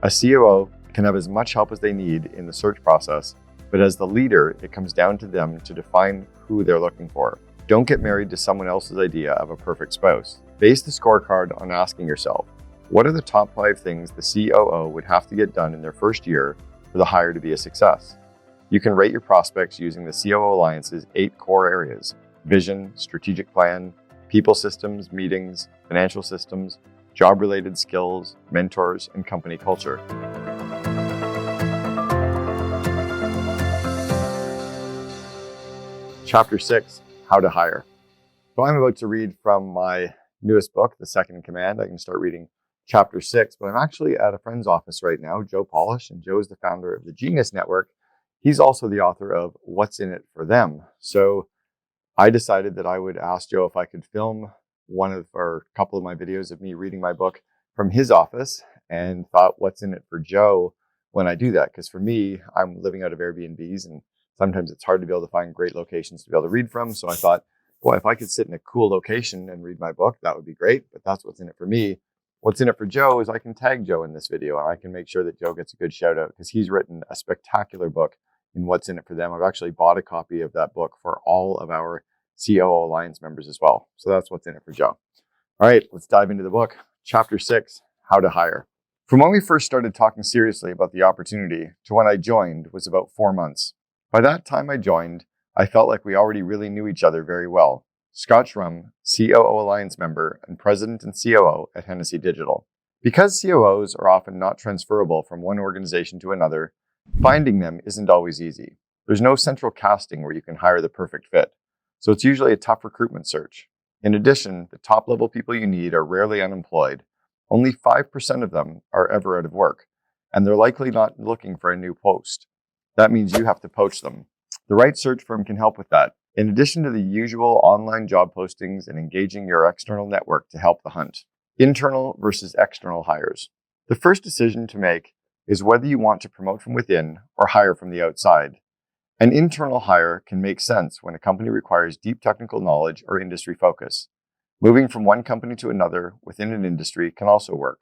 A COO can have as much help as they need in the search process, but as the leader, it comes down to them to define who they're looking for. Don't get married to someone else's idea of a perfect spouse. Base the scorecard on asking yourself, what are the top 5 things the COO would have to get done in their first year for the hire to be a success? You can rate your prospects using the COO Alliance's 8 core areas: vision, strategic plan, people systems, meetings, financial systems, job-related skills, mentors, and company culture. Chapter 6, How to Hire. So I'm about to read from my newest book, The Second in Command. I can start reading Chapter 6, but I'm actually at a friend's office right now, Joe Polish, and Joe is the founder of the Genius Network. He's also the author of What's in It for Them. So I decided that I would ask Joe if I could film a couple of my videos of me reading my book from his office, and thought, what's in it for Joe when I do that? Because for me, I'm living out of Airbnbs, and sometimes it's hard to be able to find great locations to be able to read from. So I thought, boy, if I could sit in a cool location and read my book, that would be great. But that's what's in it for me. What's in it for Joe is I can tag Joe in this video, and I can make sure that Joe gets a good shout out, because he's written a spectacular book in What's in It for Them. I've actually bought a copy of that book for all of our COO Alliance members as well. So that's what's in it for Joe. All right, let's dive into the book. Chapter 6, How to Hire. From when we first started talking seriously about the opportunity to when I joined was about 4 months. By that time I joined, I felt like we already really knew each other very well. Scott Schrum, COO Alliance member and president and COO at Hennessy Digital. Because COOs are often not transferable from one organization to another, finding them isn't always easy. There's no central casting where you can hire the perfect fit. So it's usually a tough recruitment search. In addition, the top level people you need are rarely unemployed. Only 5% of them are ever out of work, and they're likely not looking for a new post. That means you have to poach them. The right search firm can help with that, in addition to the usual online job postings and engaging your external network to help the hunt. Internal versus external hires. The first decision to make is whether you want to promote from within or hire from the outside. An internal hire can make sense when a company requires deep technical knowledge or industry focus. Moving from one company to another within an industry can also work,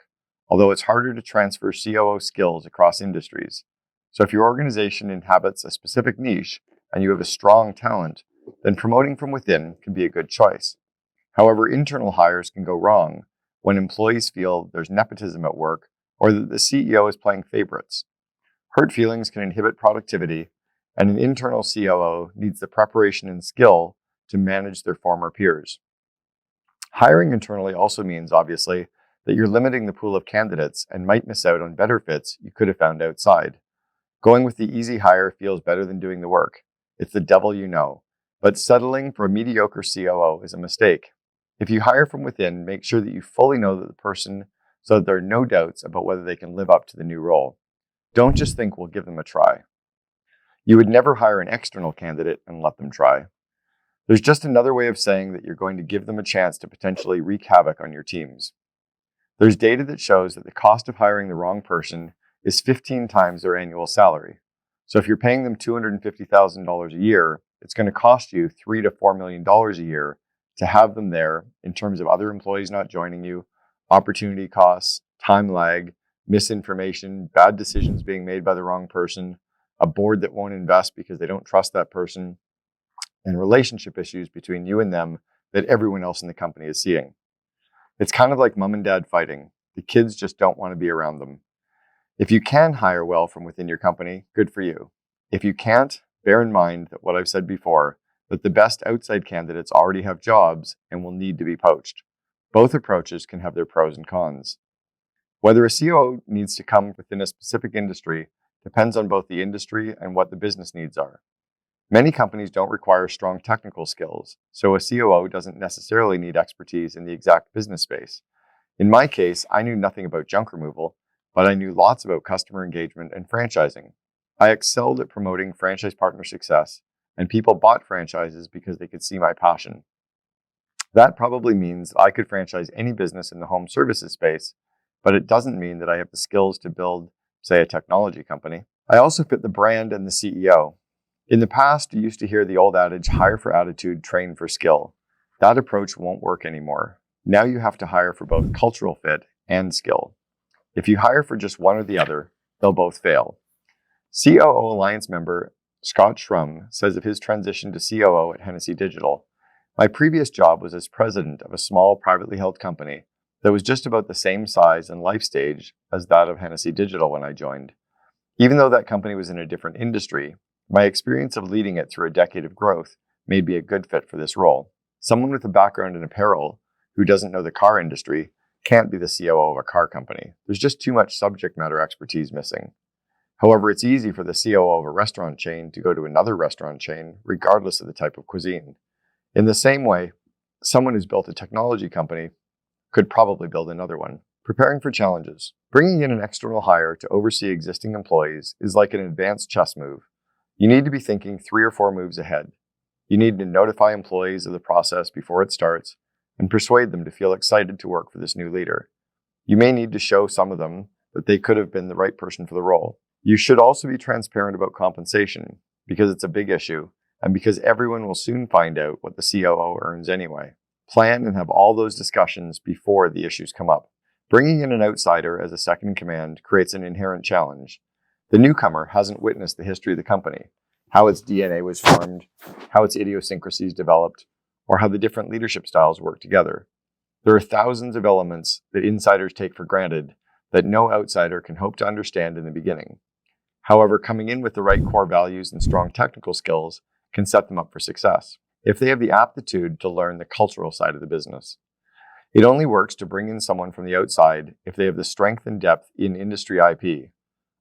although it's harder to transfer COO skills across industries. So if your organization inhabits a specific niche and you have a strong talent, then promoting from within can be a good choice. However, internal hires can go wrong when employees feel there's nepotism at work or that the CEO is playing favorites. Hurt feelings can inhibit productivity, and an internal COO needs the preparation and skill to manage their former peers. Hiring internally also means, obviously, that you're limiting the pool of candidates and might miss out on better fits you could have found outside. Going with the easy hire feels better than doing the work. It's the devil you know. But settling for a mediocre COO is a mistake. If you hire from within, make sure that you fully know the person so that there are no doubts about whether they can live up to the new role. Don't just think we'll give them a try. You would never hire an external candidate and let them try. There's just another way of saying that you're going to give them a chance to potentially wreak havoc on your teams. There's data that shows that the cost of hiring the wrong person is 15 times their annual salary. So if you're paying them $250,000 a year, it's going to cost you $3 to $4 million a year to have them there in terms of other employees not joining you, opportunity costs, time lag, misinformation, bad decisions being made by the wrong person, a board that won't invest because they don't trust that person, and relationship issues between you and them that everyone else in the company is seeing. It's kind of like mom and dad fighting. The kids just don't want to be around them. If you can hire well from within your company, good for you. If you can't, bear in mind that what I've said before, that the best outside candidates already have jobs and will need to be poached. Both approaches can have their pros and cons. Whether a COO needs to come within a specific industry depends on both the industry and what the business needs are. Many companies don't require strong technical skills, so a COO doesn't necessarily need expertise in the exact business space. In my case, I knew nothing about junk removal, but I knew lots about customer engagement and franchising. I excelled at promoting franchise partner success, and people bought franchises because they could see my passion. That probably means I could franchise any business in the home services space, but it doesn't mean that I have the skills to build, say, a technology company. I also fit the brand and the CEO. In the past, you used to hear the old adage, hire for attitude, train for skill. That approach won't work anymore. Now you have to hire for both cultural fit and skill. If you hire for just one or the other, they'll both fail. COO Alliance member Scott Schrum says of his transition to COO at Hennessy Digital, "My previous job was as president of a small privately held company that was just about the same size and life stage as that of Hennessy Digital when I joined. Even though that company was in a different industry, my experience of leading it through a decade of growth made me a good fit for this role. Someone with a background in apparel who doesn't know the car industry can't be the COO of a car company. There's just too much subject matter expertise missing. However, it's easy for the COO of a restaurant chain to go to another restaurant chain, regardless of the type of cuisine. In the same way, someone who's built a technology company could probably build another one." Preparing for challenges. Bringing in an external hire to oversee existing employees is like an advanced chess move. You need to be thinking 3 or 4 moves ahead. You need to notify employees of the process before it starts and persuade them to feel excited to work for this new leader. You may need to show some of them that they could have been the right person for the role. You should also be transparent about compensation because it's a big issue and because everyone will soon find out what the COO earns anyway. Plan and have all those discussions before the issues come up. Bringing in an outsider as a second in command creates an inherent challenge. The newcomer hasn't witnessed the history of the company, how its DNA was formed, how its idiosyncrasies developed, or how the different leadership styles work together. There are thousands of elements that insiders take for granted that no outsider can hope to understand in the beginning. However, coming in with the right core values and strong technical skills can set them up for success if they have the aptitude to learn the cultural side of the business. It only works to bring in someone from the outside if they have the strength and depth in industry IP.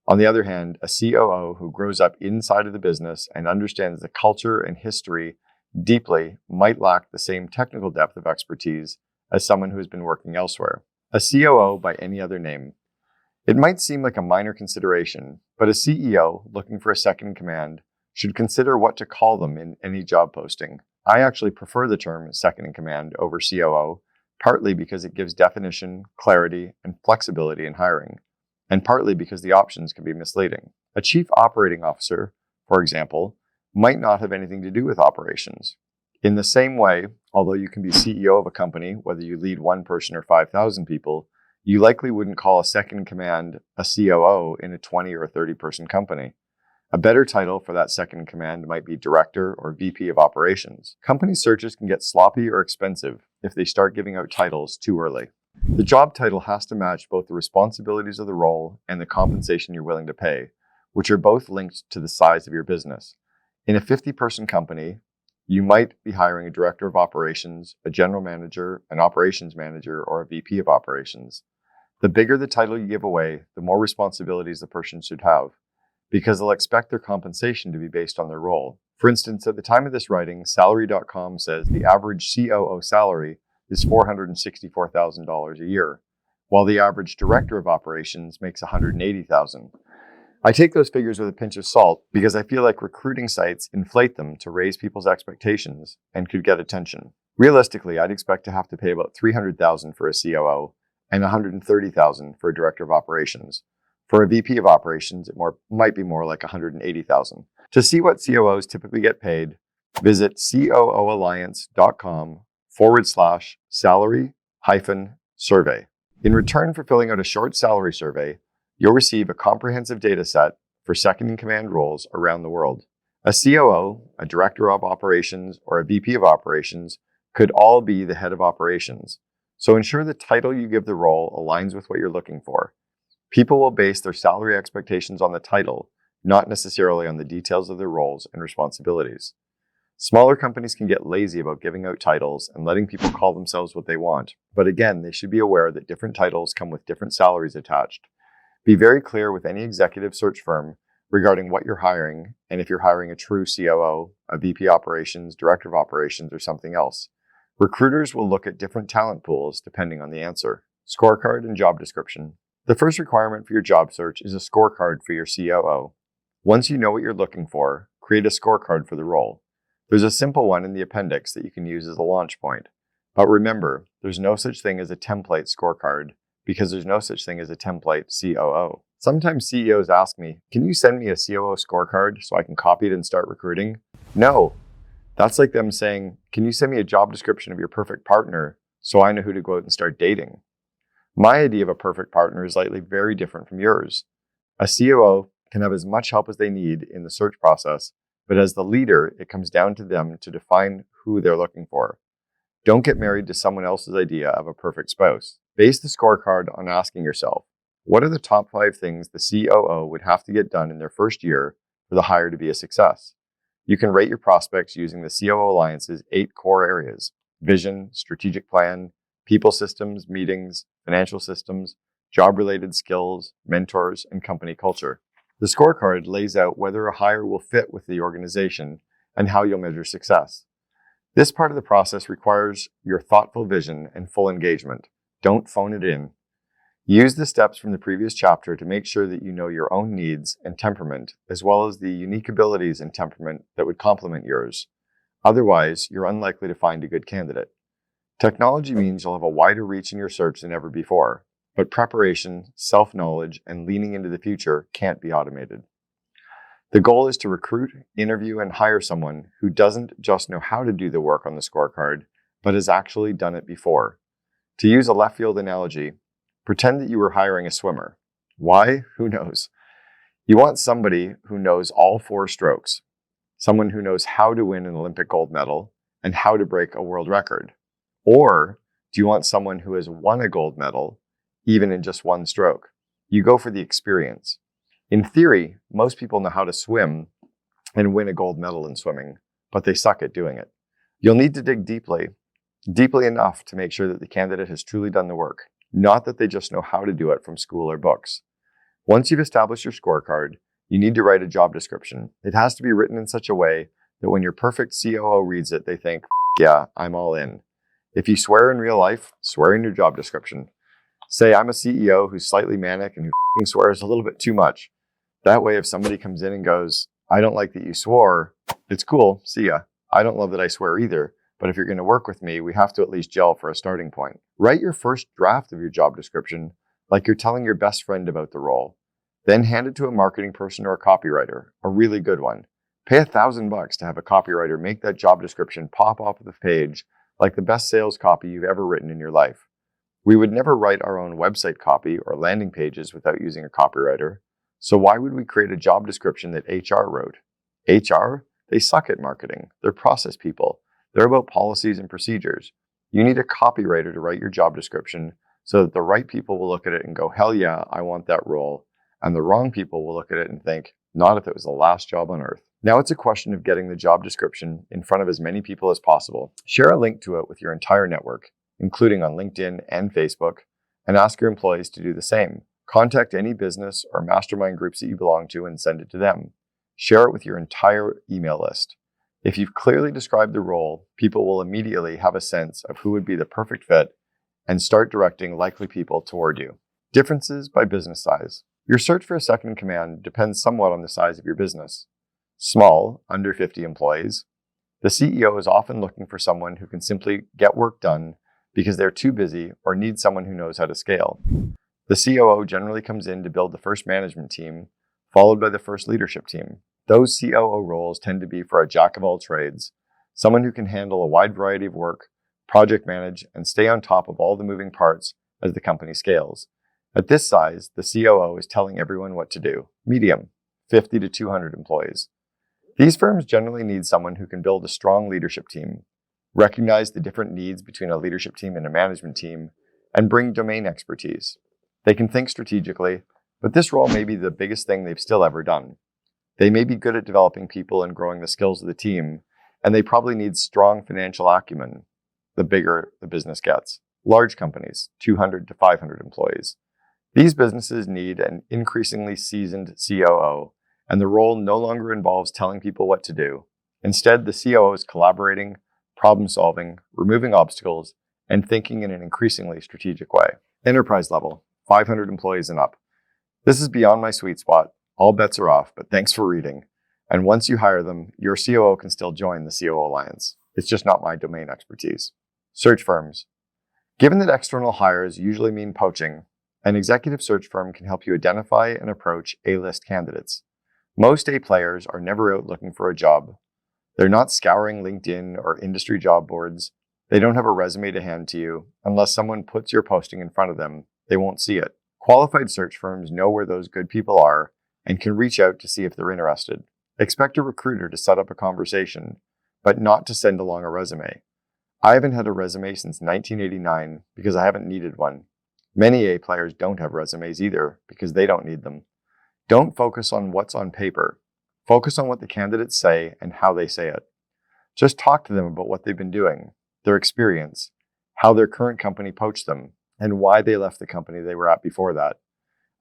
On the other hand, a COO who grows up inside of the business and understands the culture and history deeply might lack the same technical depth of expertise as someone who has been working elsewhere. A COO by any other name. It might seem like a minor consideration, but a CEO looking for a second in command should consider what to call them in any job posting. I actually prefer the term second in command over COO, partly because it gives definition, clarity, and flexibility in hiring, and partly because the options can be misleading. A chief operating officer, for example, might not have anything to do with operations. In the same way, although you can be CEO of a company, whether you lead one person or 5,000 people, you likely wouldn't call a second in command a COO in a 20 or 30 person company. A better title for that second in command might be director or VP of operations. Company searches can get sloppy or expensive if they start giving out titles too early. The job title has to match both the responsibilities of the role and the compensation you're willing to pay, which are both linked to the size of your business. In a 50-person company, you might be hiring a director of operations, a general manager, an operations manager, or a VP of operations. The bigger the title you give away, the more responsibilities the person should have, because they'll expect their compensation to be based on their role. For instance, at the time of this writing, Salary.com says the average COO salary is $464,000 a year, while the average director of operations makes $180,000. I take those figures with a pinch of salt because I feel like recruiting sites inflate them to raise people's expectations and could get attention. Realistically, I'd expect to have to pay about $300,000 for a COO and $130,000 for a director of operations. For a VP of operations, it might be more like $180,000. To see what COOs typically get paid, visit COOalliance.com/salary-survey. In return for filling out a short salary survey, you'll receive a comprehensive data set for second-in-command roles around the world. A COO, a director of operations, or a VP of operations could all be the head of operations. So ensure the title you give the role aligns with what you're looking for. People will base their salary expectations on the title, not necessarily on the details of their roles and responsibilities. Smaller companies can get lazy about giving out titles and letting people call themselves what they want. But again, they should be aware that different titles come with different salaries attached. Be very clear with any executive search firm regarding what you're hiring and if you're hiring a true COO, a VP operations, director of operations, or something else. Recruiters will look at different talent pools depending on the answer. Scorecard and job description. The first requirement for your job search is a scorecard for your COO. Once you know what you're looking for, create a scorecard for the role. There's a simple one in the appendix that you can use as a launch point. But remember, there's no such thing as a template scorecard because there's no such thing as a template COO. Sometimes CEOs ask me, can you send me a COO scorecard so I can copy it and start recruiting? No. That's like them saying, can you send me a job description of your perfect partner so I know who to go out and start dating? My idea of a perfect partner is likely very different from yours. A COO can have as much help as they need in the search process, but as the leader, it comes down to them to define who they're looking for. Don't get married to someone else's idea of a perfect spouse. Base the scorecard on asking yourself, what are the top 5 things the COO would have to get done in their first year for the hire to be a success? You can rate your prospects using the COO Alliance's 8 core areas: vision, strategic plan, people systems, meetings, financial systems, job-related skills, mentors, and company culture. The scorecard lays out whether a hire will fit with the organization and how you'll measure success. This part of the process requires your thoughtful vision and full engagement. Don't phone it in. Use the steps from the previous chapter to make sure that you know your own needs and temperament, as well as the unique abilities and temperament that would complement yours. Otherwise, you're unlikely to find a good candidate. Technology means you'll have a wider reach in your search than ever before, but preparation, self-knowledge, and leaning into the future can't be automated. The goal is to recruit, interview, and hire someone who doesn't just know how to do the work on the scorecard, but has actually done it before. To use a left field analogy, pretend that you were hiring a swimmer. Why? Who knows? You want somebody who knows all 4 strokes, someone who knows how to win an Olympic gold medal and how to break a world record. Or do you want someone who has won a gold medal, even in just 1 stroke? You go for the experience. In theory, most people know how to swim and win a gold medal in swimming, but they suck at doing it. You'll need to dig deeply enough to make sure that the candidate has truly done the work, not that they just know how to do it from school or books. Once you've established your scorecard, you need to write a job description. It has to be written in such a way that when your perfect COO reads it, they think, yeah, I'm all in. If you swear in real life, swear in your job description. Say, I'm a CEO who's slightly manic and who swears a little bit too much. That way, if somebody comes in and goes, I don't like that you swore, it's cool, see ya. I don't love that I swear either, but if you're going to work with me, we have to at least gel for a starting point. Write your first draft of your job description like you're telling your best friend about the role. Then hand it to a marketing person or a copywriter, a really good one. Pay $1,000 to have a copywriter make that job description pop off the page like the best sales copy you've ever written in your life. We would never write our own website copy or landing pages without using a copywriter. So why would we create a job description that HR wrote? HR? They suck at marketing. They're process people. They're about policies and procedures. You need a copywriter to write your job description so that the right people will look at it and go, hell yeah, I want that role. And the wrong people will look at it and think, not if it was the last job on earth. Now it's a question of getting the job description in front of as many people as possible. Share a link to it with your entire network, including on LinkedIn and Facebook, and ask your employees to do the same. Contact any business or mastermind groups that you belong to and send it to them. Share it with your entire email list. If you've clearly described the role, people will immediately have a sense of who would be the perfect fit and start directing likely people toward you. Differences by business size. Your search for a second in command depends somewhat on the size of your business. Small, under 50 employees, the CEO is often looking for someone who can simply get work done because they're too busy or need someone who knows how to scale. The COO generally comes in to build the first management team, followed by the first leadership team. Those COO roles tend to be for a jack of all trades, someone who can handle a wide variety of work, project manage, and stay on top of all the moving parts as the company scales. At this size, the COO is telling everyone what to do. Medium, 50 to 200 employees. These firms generally need someone who can build a strong leadership team, recognize the different needs between a leadership team and a management team, and bring domain expertise. They can think strategically, but this role may be the biggest thing they've still ever done. They may be good at developing people and growing the skills of the team, and they probably need strong financial acumen the bigger the business gets. Large companies, 200 to 500 employees. These businesses need an increasingly seasoned COO, and the role no longer involves telling people what to do. Instead, the COO is collaborating, problem solving, removing obstacles, and thinking in an increasingly strategic way. Enterprise level, 500 employees and up. This is beyond my sweet spot. All bets are off, but thanks for reading. And once you hire them, your COO can still join the COO Alliance. It's just not my domain expertise. Search firms. Given that external hires usually mean poaching, an executive search firm can help you identify and approach A-list candidates. Most A players are never out looking for a job. They're not scouring LinkedIn or industry job boards. They don't have a resume to hand to you unless someone puts your posting in front of them they won't see it. Qualified search firms know where those good people are and can reach out to see if they're interested. Expect a recruiter to set up a conversation, but not to send along a resume. I haven't had a resume since 1989 because I haven't needed one. Many A players don't have resumes either because they don't need them. Don't focus on what's on paper. Focus on what the candidates say and how they say it. Just talk to them about what they've been doing, their experience, how their current company poached them, and why they left the company they were at before that.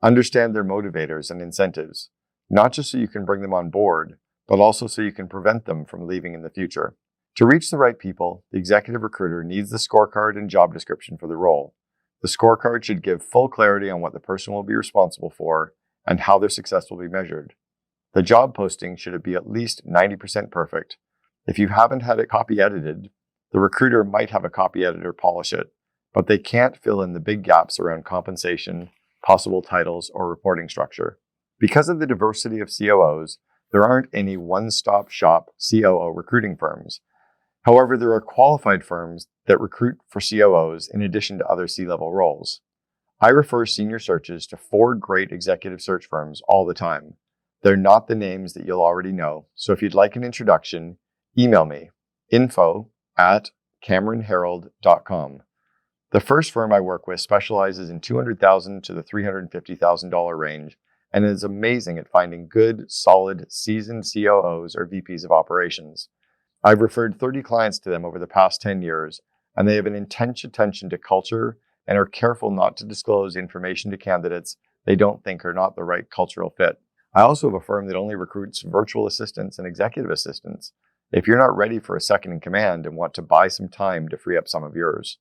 Understand their motivators and incentives, not just so you can bring them on board, but also so you can prevent them from leaving in the future. To reach the right people, the executive recruiter needs the scorecard and job description for the role. The scorecard should give full clarity on what the person will be responsible for and how their success will be measured. The job posting should be at least 90% perfect. If you haven't had it copy edited, the recruiter might have a copy editor polish it, but they can't fill in the big gaps around compensation, possible titles, or reporting structure. Because of the diversity of COOs, there aren't any one-stop shop COO recruiting firms. However, there are qualified firms that recruit for COOs in addition to other C-level roles. I refer senior searches to 4 great executive search firms all the time. They're not the names that you'll already know, so if you'd like an introduction, email me, info@cameronherold.com. The first firm I work with specializes in $200,000 to the $350,000 range and is amazing at finding good, solid, seasoned COOs or VPs of operations. I've referred 30 clients to them over the past 10 years, and they have an intense attention to culture and are careful not to disclose information to candidates they don't think are not the right cultural fit. I also have a firm that only recruits virtual assistants and executive assistants. If you're not ready for a second in command and want to buy some time to free up some of yours.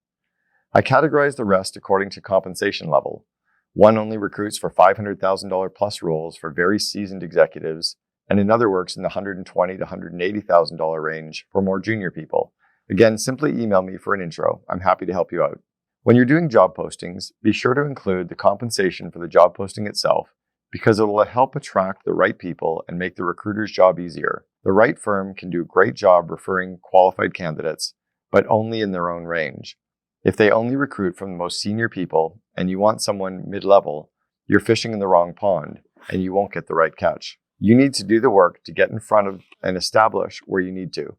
I categorize the rest according to compensation level. One only recruits for $500,000 plus roles for very seasoned executives, and another works in the $120,000 to $180,000 range for more junior people. Again, simply email me for an intro. I'm happy to help you out. When you're doing job postings, be sure to include the compensation for the job posting itself because it will help attract the right people and make the recruiter's job easier. The right firm can do a great job referring qualified candidates, but only in their own range. If they only recruit from the most senior people and you want someone mid-level, you're fishing in the wrong pond and you won't get the right catch. You need to do the work to get in front of and establish where you need to.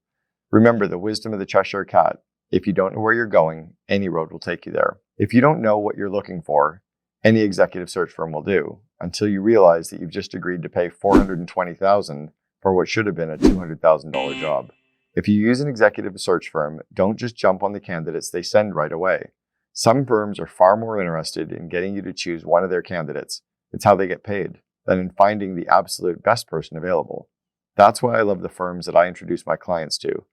Remember the wisdom of the Cheshire Cat. If you don't know where you're going, any road will take you there. If you don't know what you're looking for, any executive search firm will do, until you realize that you've just agreed to pay $420,000 for what should have been a $200,000 job. If you use an executive search firm, don't just jump on the candidates they send right away. Some firms are far more interested in getting you to choose one of their candidates. It's how they get paid, than in finding the absolute best person available. That's why I love the firms that I introduce my clients to.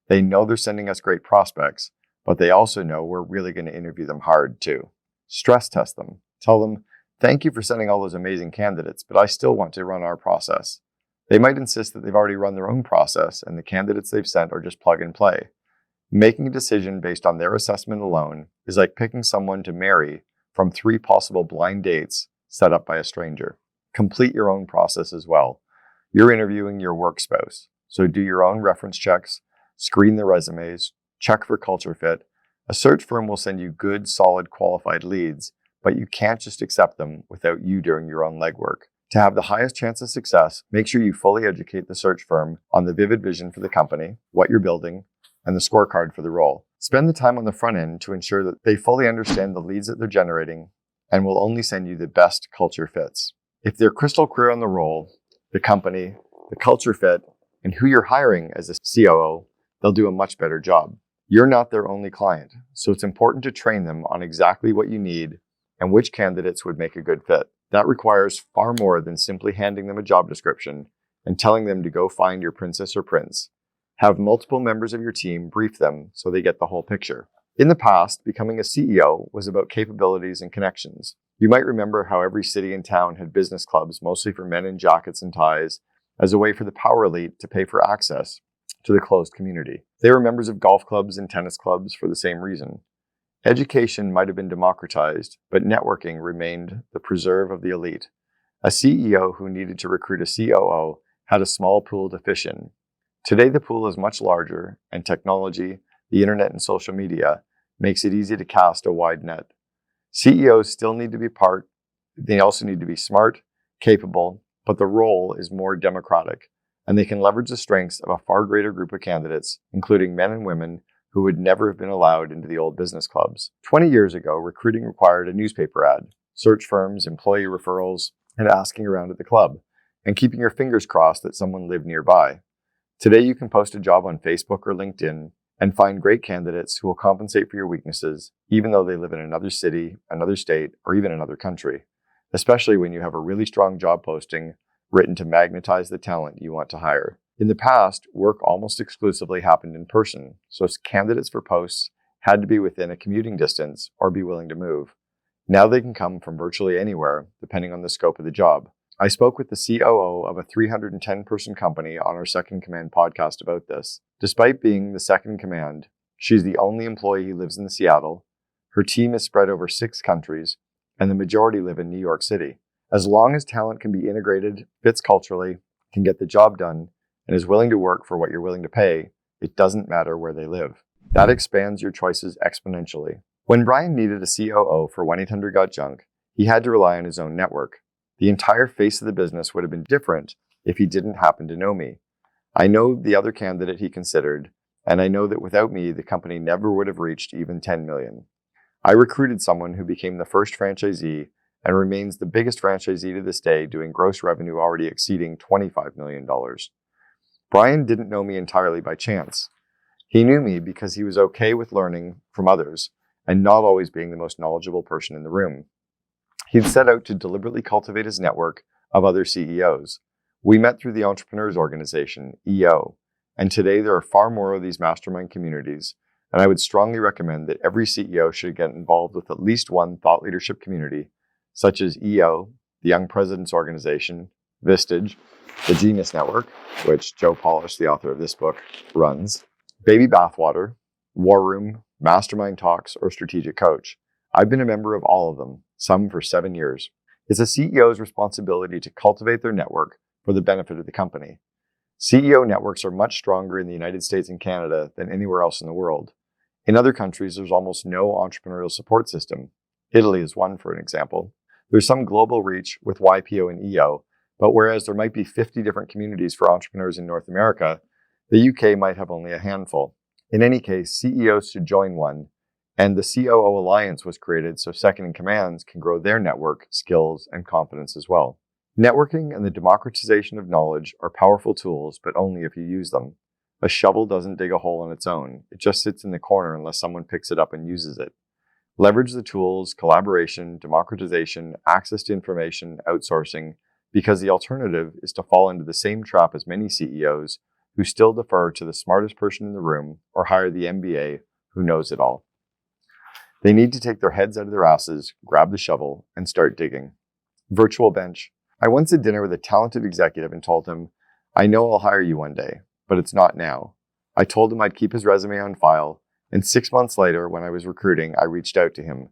They know they're sending us great prospects, but they also know we're really going to interview them hard too. Stress test them. Tell them, thank you for sending all those amazing candidates, but I still want to run our process. They might insist that they've already run their own process and the candidates they've sent are just plug and play. Making a decision based on their assessment alone is like picking someone to marry from 3 possible blind dates set up by a stranger. Complete your own process as well. You're interviewing your work spouse, so do your own reference checks, screen the resumes, check for culture fit. A search firm will send you good, solid, qualified leads, but you can't just accept them without you doing your own legwork. To have the highest chance of success, make sure you fully educate the search firm on the vivid vision for the company, what you're building, and the scorecard for the role. Spend the time on the front end to ensure that they fully understand the leads that they're generating and will only send you the best culture fits. If they're crystal clear on the role, the company, the culture fit, and who you're hiring as a COO, they'll do a much better job. You're not their only client, so it's important to train them on exactly what you need and which candidates would make a good fit. That requires far more than simply handing them a job description and telling them to go find your princess or prince. Have multiple members of your team brief them so they get the whole picture. In the past, becoming a CEO was about capabilities and connections. You might remember how every city and town had business clubs, mostly for men in jackets and ties, as a way for the power elite to pay for access to the closed community. They were members of golf clubs and tennis clubs for the same reason. Education might have been democratized, but networking remained the preserve of the elite. A CEO who needed to recruit a COO had a small pool to fish in. Today, the pool is much larger, and technology, the internet and social media, makes it easy to cast a wide net. CEOs still need to be they also need to be smart, capable, but the role is more democratic, and they can leverage the strengths of a far greater group of candidates, including men and women who would never have been allowed into the old business clubs. 20 years ago, recruiting required a newspaper ad, search firms, employee referrals, and asking around at the club, and keeping your fingers crossed that someone lived nearby. Today, you can post a job on Facebook or LinkedIn and find great candidates who will compensate for your weaknesses, even though they live in another city, another state, or even another country, especially when you have a really strong job posting written to magnetize the talent you want to hire. In the past, work almost exclusively happened in person, so candidates for posts had to be within a commuting distance or be willing to move. Now they can come from virtually anywhere, depending on the scope of the job. I spoke with the COO of a 310-person company on our Second Command podcast about this. Despite being the second in command, she's the only employee who lives in Seattle. Her team is spread over 6 countries, and the majority live in New York City. As long as talent can be integrated, fits culturally, can get the job done, and is willing to work for what you're willing to pay, it doesn't matter where they live. That expands your choices exponentially. When Brian needed a COO for 1-800-GOT-JUNK, he had to rely on his own network. The entire face of the business would have been different if he didn't happen to know me. I know the other candidate he considered, and I know that without me, the company never would have reached even 10 million. I recruited someone who became the first franchisee and remains the biggest franchisee to this day, doing gross revenue already exceeding $25 million. Brian didn't know me entirely by chance. He knew me because he was okay with learning from others and not always being the most knowledgeable person in the room. He'd set out to deliberately cultivate his network of other CEOs. We met through the Entrepreneurs Organization, EO, and today there are far more of these mastermind communities, and I would strongly recommend that every CEO should get involved with at least one thought leadership community, such as EO, the Young Presidents Organization, Vistage, the Genius Network, which Joe Polish, the author of this book, runs, Baby Bathwater, War Room, Mastermind Talks, or Strategic Coach. I've been a member of all of them, some for 7 years. It's a CEO's responsibility to cultivate their network for the benefit of the company. CEO networks are much stronger in the United States and Canada than anywhere else in the world. In other countries, there's almost no entrepreneurial support system. Italy is one, for an example. There's some global reach with YPO and EO, but whereas there might be 50 different communities for entrepreneurs in North America, the UK might have only a handful. In any case, CEOs should join one, and the COO Alliance was created so second-in-commands can grow their network, skills, and confidence as well. Networking and the democratization of knowledge are powerful tools, but only if you use them. A shovel doesn't dig a hole on its own. It just sits in the corner unless someone picks it up and uses it. Leverage the tools, collaboration, democratization, access to information, outsourcing, because the alternative is to fall into the same trap as many CEOs who still defer to the smartest person in the room or hire the MBA who knows it all. They need to take their heads out of their asses, grab the shovel, and start digging. Virtual bench. I once had dinner with a talented executive and told him, I know I'll hire you one day, but it's not now. I told him I'd keep his resume on file, and 6 months later, when I was recruiting, I reached out to him.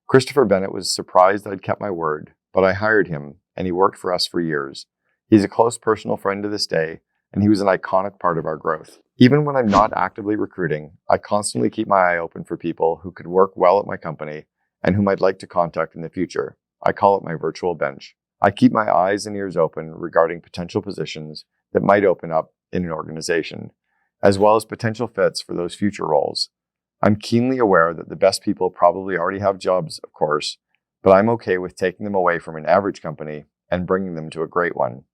Christopher Bennett was surprised I'd kept my word, but I hired him, and he worked for us for years. He's a close personal friend to this day, and he was an iconic part of our growth. Even when I'm not actively recruiting, I constantly keep my eye open for people who could work well at my company and whom I'd like to contact in the future. I call it my virtual bench. I keep my eyes and ears open regarding potential positions that might open up in an organization, as well as potential fits for those future roles. I'm keenly aware that the best people probably already have jobs, of course, but I'm okay with taking them away from an average company and bringing them to a great one.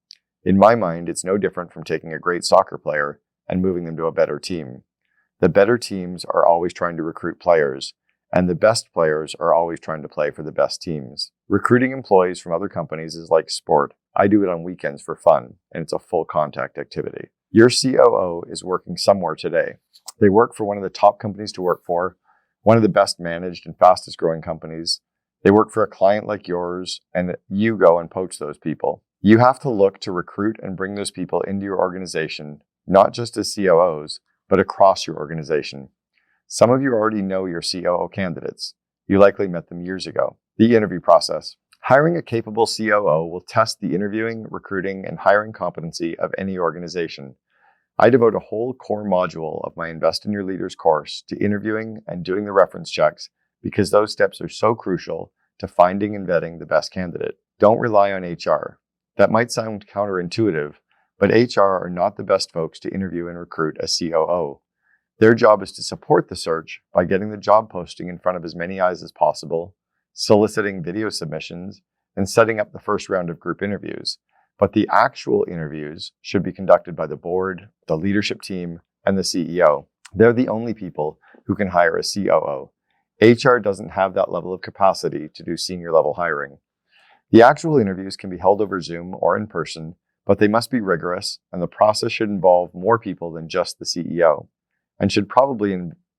In my mind, it's no different from taking a great soccer player and moving them to a better team. The better teams are always trying to recruit players, and the best players are always trying to play for the best teams. Recruiting employees from other companies is like sport. I do it on weekends for fun, and it's a full contact activity. Your COO is working somewhere today. They work for one of the top companies to work for, one of the best managed and fastest growing companies. They work for a client like yours, and you go and poach those people. You have to look to recruit and bring those people into your organization, not just as COOs, but across your organization. Some of you already know your COO candidates. You likely met them years ago. The interview process. Hiring a capable COO will test the interviewing, recruiting, and hiring competency of any organization. I devote a whole core module of my Invest in Your Leaders course to interviewing and doing the reference checks because those steps are so crucial to finding and vetting the best candidate. Don't rely on HR. That might sound counterintuitive, but HR are not the best folks to interview and recruit a COO. Their job is to support the search by getting the job posting in front of as many eyes as possible, soliciting video submissions, and setting up the first round of group interviews. But the actual interviews should be conducted by the board, the leadership team, and the CEO. They're the only people who can hire a COO. HR doesn't have that level of capacity to do senior level hiring. The actual interviews can be held over Zoom or in person, but they must be rigorous, and the process should involve more people than just the CEO, and should probably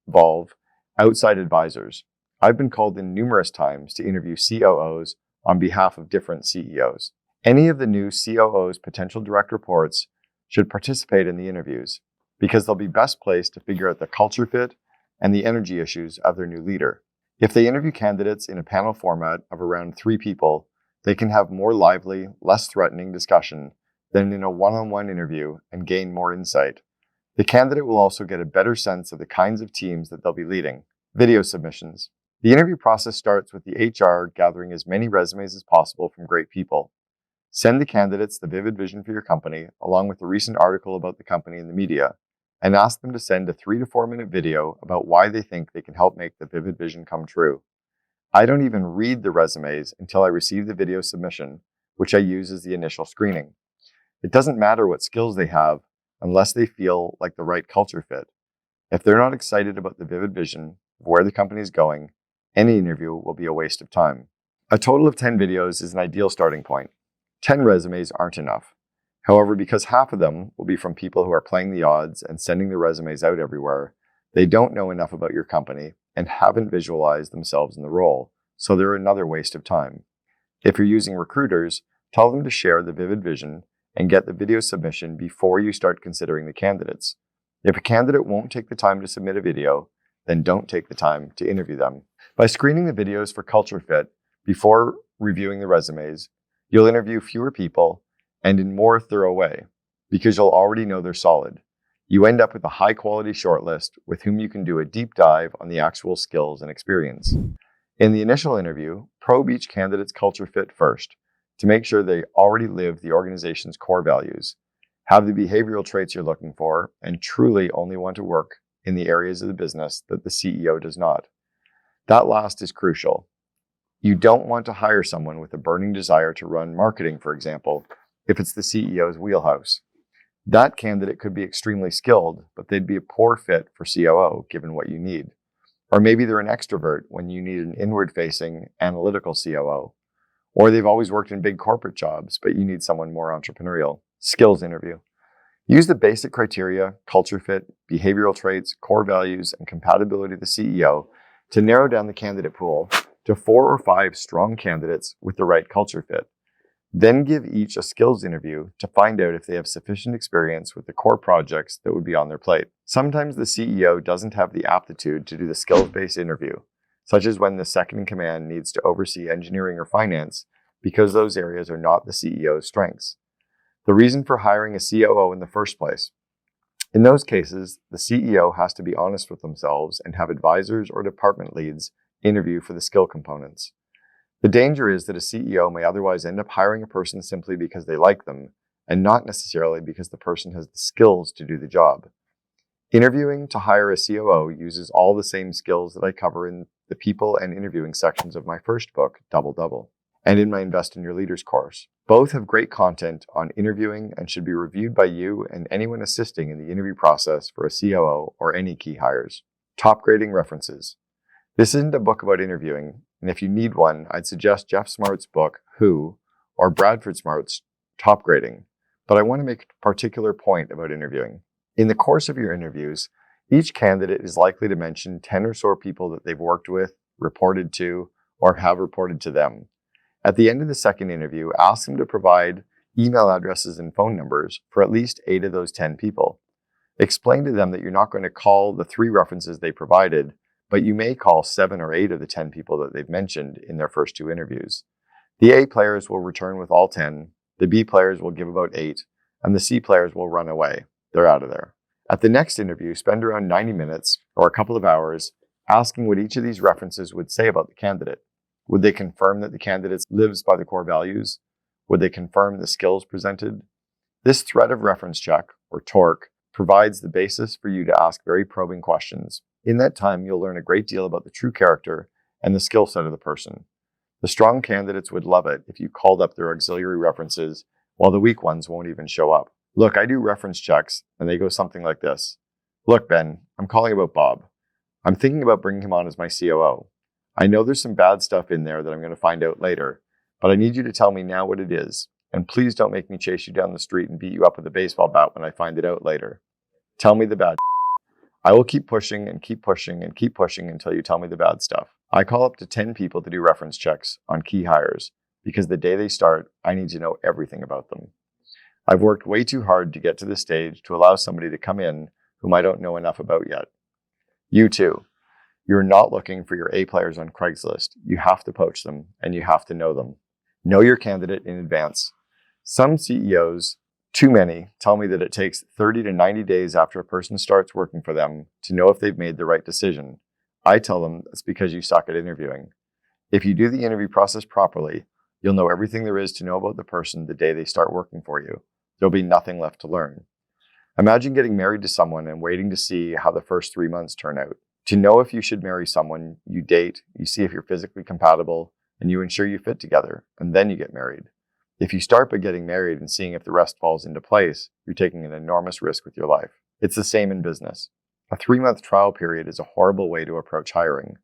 involve outside advisors. I've been called in numerous times to interview COOs on behalf of different CEOs. Any of the new COO's potential direct reports should participate in the interviews because they'll be best placed to figure out the culture fit and the energy issues of their new leader. If they interview candidates in a panel format of around 3 people, they can have more lively, less threatening discussion than in a one-on-one interview and gain more insight. The candidate will also get a better sense of the kinds of teams that they'll be leading. Video submissions. The interview process starts with the HR gathering as many resumes as possible from great people. Send the candidates the vivid vision for your company, along with a recent article about the company in the media, and ask them to send a 3 to 4 minute video about why they think they can help make the vivid vision come true. I don't even read the resumes until I receive the video submission, which I use as the initial screening. It doesn't matter what skills they have unless they feel like the right culture fit. If they're not excited about the vivid vision of where the company is going, any interview will be a waste of time. A total of 10 videos is an ideal starting point. 10 resumes aren't enough. However, because half of them will be from people who are playing the odds and sending their resumes out everywhere, they don't know enough about your company and haven't visualized themselves in the role, so they're another waste of time. If you're using recruiters, tell them to share the vivid vision and get the video submission before you start considering the candidates. If a candidate won't take the time to submit a video, then don't take the time to interview them. By screening the videos for culture fit before reviewing the resumes, you'll interview fewer people and in more thorough way because you'll already know they're solid. You end up with a high-quality shortlist with whom you can do a deep dive on the actual skills and experience. In the initial interview, probe each candidate's culture fit first to make sure they already live the organization's core values, have the behavioral traits you're looking for, and truly only want to work in the areas of the business that the CEO does not. That last is crucial. You don't want to hire someone with a burning desire to run marketing, for example, if it's the CEO's wheelhouse. That candidate could be extremely skilled, but they'd be a poor fit for COO given what you need. Or maybe they're an extrovert when you need an inward-facing, analytical COO. Or they've always worked in big corporate jobs, but you need someone more entrepreneurial. Skills interview. Use the basic criteria, culture fit, behavioral traits, core values, and compatibility of the CEO to narrow down the candidate pool to 4 or 5 strong candidates with the right culture fit. Then give each a skills interview to find out if they have sufficient experience with the core projects that would be on their plate. Sometimes the CEO doesn't have the aptitude to do the skills-based interview, such as when the second in command needs to oversee engineering or finance because those areas are not the CEO's strengths. The reason for hiring a COO in the first place. In those cases, the CEO has to be honest with themselves and have advisors or department leads interview for the skill components. The danger is that a CEO may otherwise end up hiring a person simply because they like them, and not necessarily because the person has the skills to do the job. Interviewing to hire a COO uses all the same skills that I cover in the people and interviewing sections of my first book, Double Double, and in my Invest in Your Leaders course. Both have great content on interviewing and should be reviewed by you and anyone assisting in the interview process for a COO or any key hires. Top grading references. This isn't a book about interviewing, and if you need one, I'd suggest Jeff Smart's book, Who, or Bradford Smart's Top Grading. But I want to make a particular point about interviewing. In the course of your interviews, each candidate is likely to mention 10 or so people that they've worked with, reported to, or have reported to them. At the end of the second interview, ask them to provide email addresses and phone numbers for at least 8 of those 10 people. Explain to them that you're not going to call the 3 references they provided, but you may call 7 or 8 of the 10 people that they've mentioned in their first 2 interviews. The A players will return with all 10, the B players will give about 8, and the C players will run away. They're out of there. At the next interview, spend around 90 minutes or a couple of hours asking what each of these references would say about the candidate. Would they confirm that the candidate lives by the core values? Would they confirm the skills presented? This thread of reference check, or TORC, provides the basis for you to ask very probing questions. In that time, you'll learn a great deal about the true character and the skill set of the person. The strong candidates would love it if you called up their auxiliary references, while the weak ones won't even show up. Look, I do reference checks, and they go something like this. Look, Ben, I'm calling about Bob. I'm thinking about bringing him on as my COO. I know there's some bad stuff in there that I'm going to find out later, but I need you to tell me now what it is. And please don't make me chase you down the street and beat you up with a baseball bat when I find it out later. Tell me the bad. I will keep pushing and keep pushing and keep pushing until you tell me the bad stuff. I call up to 10 people to do reference checks on key hires because the day they start, I need to know everything about them. I've worked way too hard to get to this stage to allow somebody to come in whom I don't know enough about yet. You too. You're not looking for your A players on Craigslist. You have to poach them and you have to know them. Know your candidate in advance. Some CEOs, too many, tell me that it takes 30 to 90 days after a person starts working for them to know if they've made the right decision. I tell them it's because you suck at interviewing. If you do the interview process properly, you'll know everything there is to know about the person the day they start working for you. There'll be nothing left to learn. Imagine getting married to someone and waiting to see how the first 3 months turn out. To know if you should marry someone, you date, you see if you're physically compatible, and you ensure you fit together, and then you get married. If you start by getting married and seeing if the rest falls into place, you're taking an enormous risk with your life. It's the same in business. A 3-month trial period is a horrible way to approach hiring,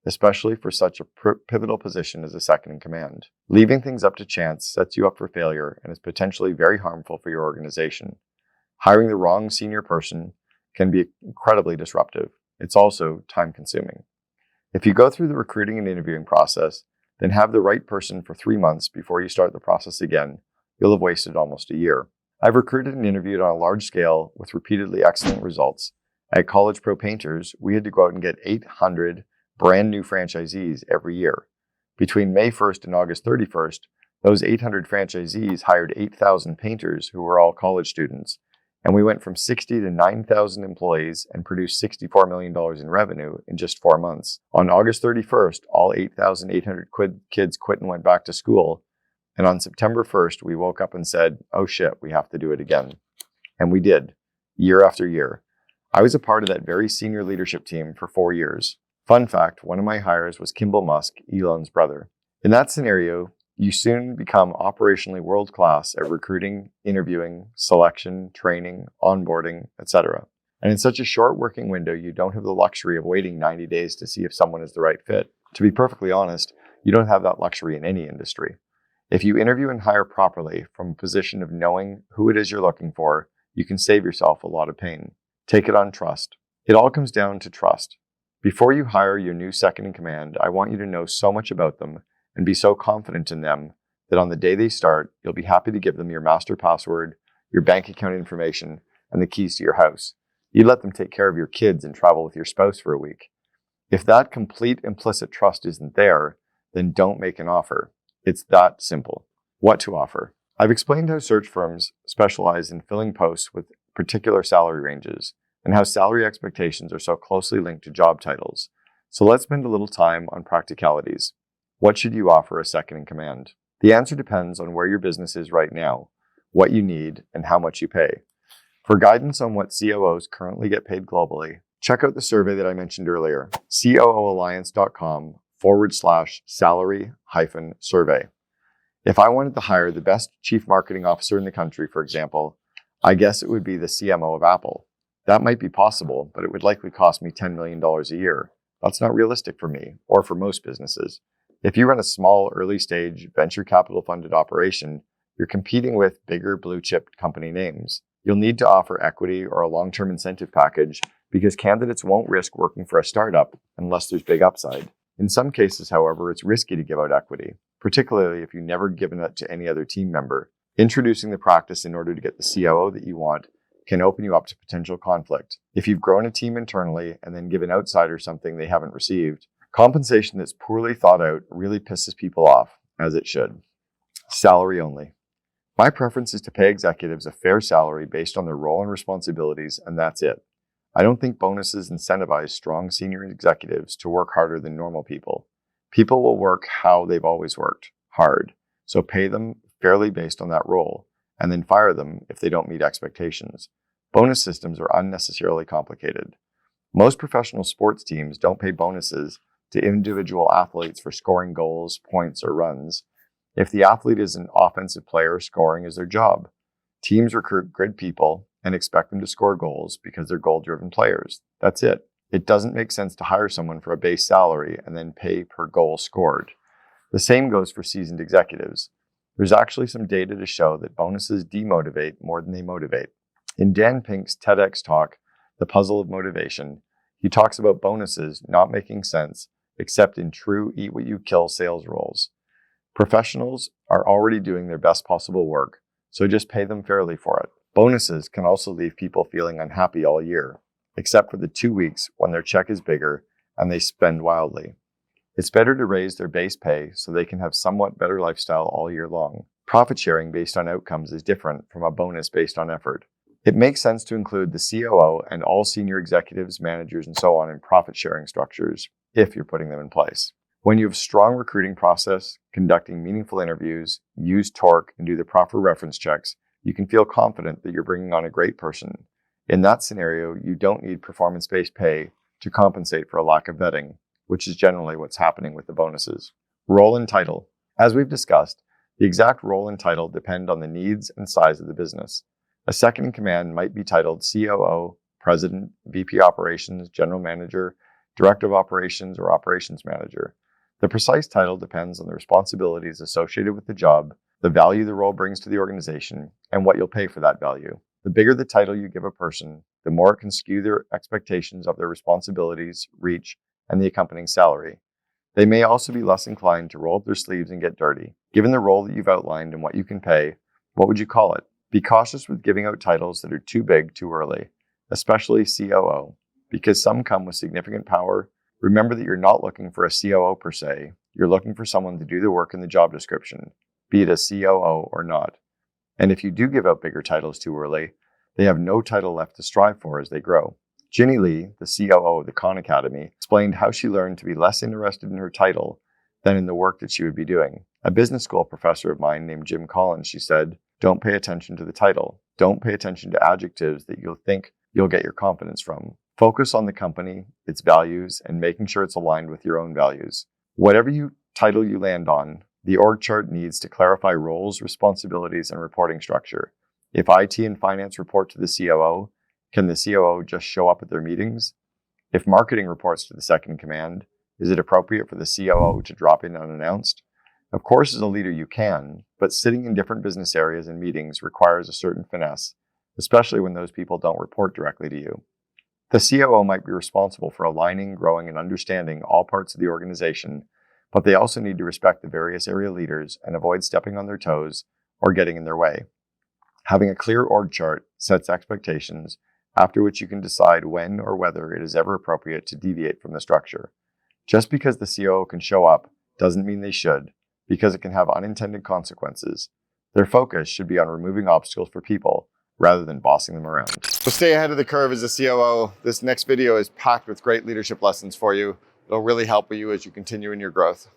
especially for such a pivotal position as a second in command. Leaving things up to chance sets you up for failure and is potentially very harmful for your organization. Hiring the wrong senior person can be incredibly disruptive. It's also time-consuming. If you go through the recruiting and interviewing process, then have the right person for 3 months before you start the process again, you'll have wasted almost a year. I've recruited and interviewed on a large scale with repeatedly excellent results. At College Pro Painters, we had to go out and get 800 brand new franchisees every year. Between May 1st and August 31st, those 800 franchisees hired 8,000 painters who were all college students. And we went from 60 to 9,000 employees and produced $64 million in revenue in just 4 months. On August 31st, all 8,800 kids quit and went back to school. And on September 1st, we woke up and said, oh shit, we have to do it again. And we did, year after year. I was a part of that very senior leadership team for 4 years. Fun fact, one of my hires was Kimball Musk, Elon's brother. In that scenario, you soon become operationally world-class at recruiting, interviewing, selection, training, onboarding, etc. And in such a short working window, you don't have the luxury of waiting 90 days to see if someone is the right fit. To be perfectly honest, you don't have that luxury in any industry. If you interview and hire properly from a position of knowing who it is you're looking for, you can save yourself a lot of pain. Take it on trust. It all comes down to trust. Before you hire your new second in command, I want you to know so much about them and be so confident in them that on the day they start, you'll be happy to give them your master password, your bank account information, and the keys to your house. You let them take care of your kids and travel with your spouse for a week. If that complete implicit trust isn't there, then don't make an offer. It's that simple. What to offer? I've explained how search firms specialize in filling posts with particular salary ranges and how salary expectations are so closely linked to job titles. So let's spend a little time on practicalities. What should you offer a second in command? The answer depends on where your business is right now, what you need, and how much you pay. For guidance on what COOs currently get paid globally, check out the survey that I mentioned earlier, COOalliance.com/salary-survey. If I wanted to hire the best chief marketing officer in the country, for example, I guess it would be the CMO of Apple. That might be possible, but it would likely cost me $10 million a year. That's not realistic for me, or for most businesses. If you run a small, early-stage, venture capital-funded operation, you're competing with bigger blue-chip company names. You'll need to offer equity or a long-term incentive package because candidates won't risk working for a startup unless there's big upside. In some cases, however, it's risky to give out equity, particularly if you've never given it to any other team member. Introducing the practice in order to get the COO that you want can open you up to potential conflict. If you've grown a team internally and then given outsiders something they haven't received, compensation that's poorly thought out really pisses people off, as it should. Salary only. My preference is to pay executives a fair salary based on their role and responsibilities, and that's it. I don't think bonuses incentivize strong senior executives to work harder than normal people. People will work how they've always worked, hard. So pay them fairly based on that role, and then fire them if they don't meet expectations. Bonus systems are unnecessarily complicated. Most professional sports teams don't pay bonuses to individual athletes for scoring goals, points, or runs. If the athlete is an offensive player, scoring is their job. Teams recruit good people and expect them to score goals because they're goal-driven players. That's it. It doesn't make sense to hire someone for a base salary and then pay per goal scored. The same goes for seasoned executives. There's actually some data to show that bonuses demotivate more than they motivate. In Dan Pink's TEDx talk, The Puzzle of Motivation, he talks about bonuses not making sense except in true eat-what-you-kill sales roles. Professionals are already doing their best possible work, so just pay them fairly for it. Bonuses can also leave people feeling unhappy all year, except for the 2 weeks when their check is bigger and they spend wildly. It's better to raise their base pay so they can have somewhat better lifestyle all year long. Profit sharing based on outcomes is different from a bonus based on effort. It makes sense to include the COO and all senior executives, managers, and so on in profit sharing structures if you're putting them in place. When you have a strong recruiting process, conducting meaningful interviews, use Torque, and do the proper reference checks, you can feel confident that you're bringing on a great person. In that scenario, you don't need performance-based pay to compensate for a lack of vetting, which is generally what's happening with the bonuses. Role and title. As we've discussed, the exact role and title depend on the needs and size of the business. A second in command might be titled COO, President, VP Operations, General Manager, Director of Operations, or Operations Manager. The precise title depends on the responsibilities associated with the job, the value the role brings to the organization, and what you'll pay for that value. The bigger the title you give a person, the more it can skew their expectations of their responsibilities, reach, and the accompanying salary. They may also be less inclined to roll up their sleeves and get dirty. Given the role that you've outlined and what you can pay, what would you call it? Be cautious with giving out titles that are too big too early, especially COO, because some come with significant power. Remember that you're not looking for a COO per se. You're looking for someone to do the work in the job description, be it a COO or not. And if you do give out bigger titles too early, they have no title left to strive for as they grow. Ginny Lee, the COO of the Khan Academy, explained how she learned to be less interested in her title than in the work that she would be doing. A business school professor of mine named Jim Collins, she said, don't pay attention to the title. Don't pay attention to adjectives that you'll think you'll get your confidence from. Focus on the company, its values, and making sure it's aligned with your own values. Whatever title you land on, the org chart needs to clarify roles, responsibilities, and reporting structure. If IT and finance report to the COO, can the COO just show up at their meetings? If marketing reports to the second in command, is it appropriate for the COO to drop in unannounced? Of course, as a leader you can, but sitting in different business areas and meetings requires a certain finesse, especially when those people don't report directly to you. The COO might be responsible for aligning, growing, and understanding all parts of the organization, but they also need to respect the various area leaders and avoid stepping on their toes or getting in their way. Having a clear org chart sets expectations, after which you can decide when or whether it is ever appropriate to deviate from the structure. Just because the COO can show up doesn't mean they should, because it can have unintended consequences. Their focus should be on removing obstacles for people rather than bossing them around. So stay ahead of the curve as a COO. This next video is packed with great leadership lessons for you. It'll really help you as you continue in your growth.